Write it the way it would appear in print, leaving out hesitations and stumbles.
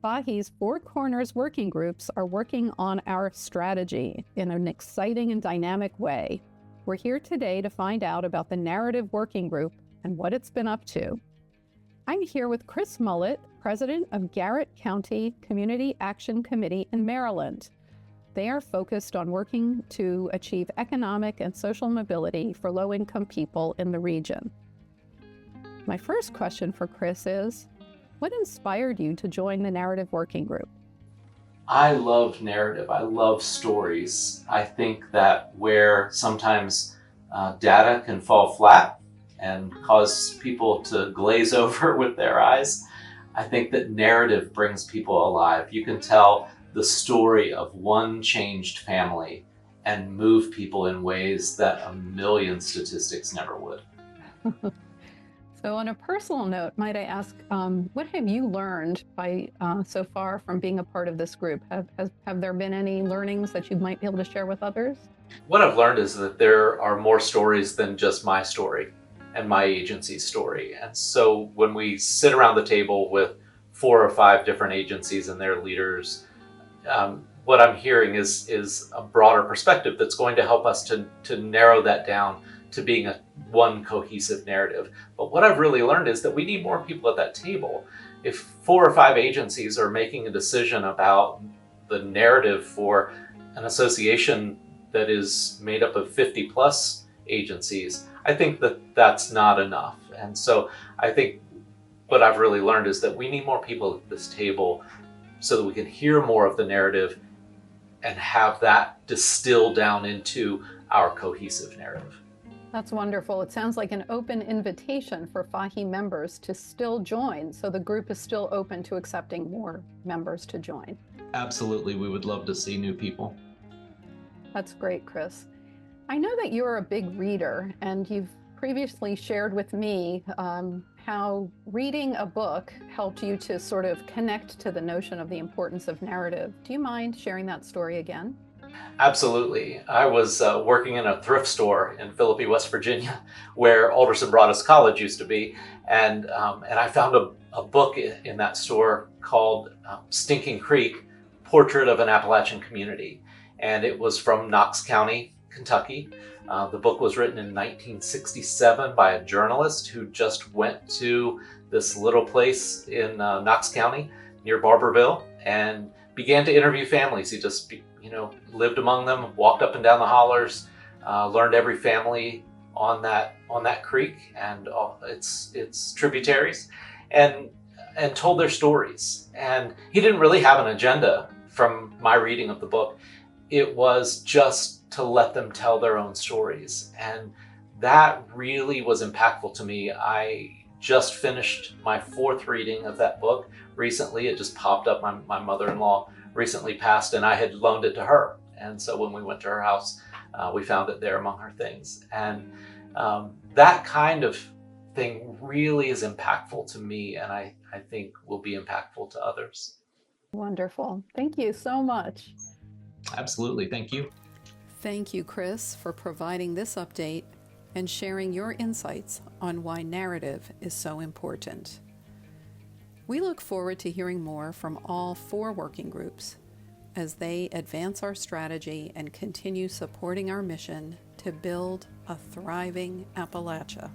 FAHI's Four Corners working groups are working on our strategy in an exciting and dynamic way. We're here today to find out about the Narrative Working Group and what it's been up to. I'm here with Chris Mullett, president of Garrett County Community Action Committee in Maryland. They are focused on working to achieve economic and social mobility for low-income people in the region. My first question for Chris is, what inspired you to join the Narrative Working Group? I love narrative. I love stories. I think that where sometimes data can fall flat and cause people to glaze over with their eyes, I think that narrative brings people alive. You can tell the story of one changed family and move people in ways that a million statistics never would. So on a personal note, might I ask, what have you learned so far from being a part of this group? Have there been any learnings that you might be able to share with others? What I've learned is that there are more stories than just my story and my agency's story. And so when we sit around the table with 4 or 5 different agencies and their leaders, what I'm hearing is a broader perspective that's going to help us to narrow that down to being one cohesive narrative. But what I've really learned is that we need more people at that table. If 4 or 5 agencies are making a decision about the narrative for an association that is made up of 50 plus agencies, I think that that's not enough. And so I think what I've really learned is that we need more people at this table so that we can hear more of the narrative and have that distill down into our cohesive narrative. That's wonderful. It sounds like an open invitation for FAHI members to still join. So the group is still open to accepting more members to join. Absolutely. We would love to see new people. That's great, Chris. I know that you're a big reader, and you've previously shared with me how reading a book helped you to sort of connect to the notion of the importance of narrative. Do you mind sharing that story again? Absolutely. I was working in a thrift store in Philippi, West Virginia, where Alderson Broaddus College used to be, and I found a book in that store called Stinking Creek: Portrait of an Appalachian Community, and it was from Knox County, Kentucky. The book was written in 1967 by a journalist who just went to this little place in Knox County near Barberville and began to interview families. He just lived among them, walked up and down the hollers, learned every family on that creek and its tributaries, and told their stories. And he didn't really have an agenda from my reading of the book. It was just to let them tell their own stories. And that really was impactful to me. I just finished my 4th reading of that book recently. It just popped up. My mother-in-law recently passed, and I had loaned it to her. And so when we went to her house, we found it there among her things. And that kind of thing really is impactful to me, and I think will be impactful to others. Wonderful. Thank you so much. Absolutely. Thank you. Thank you, Chris, for providing this update and sharing your insights on why narrative is so important. We look forward to hearing more from all 4 working groups as they advance our strategy and continue supporting our mission to build a thriving Appalachia.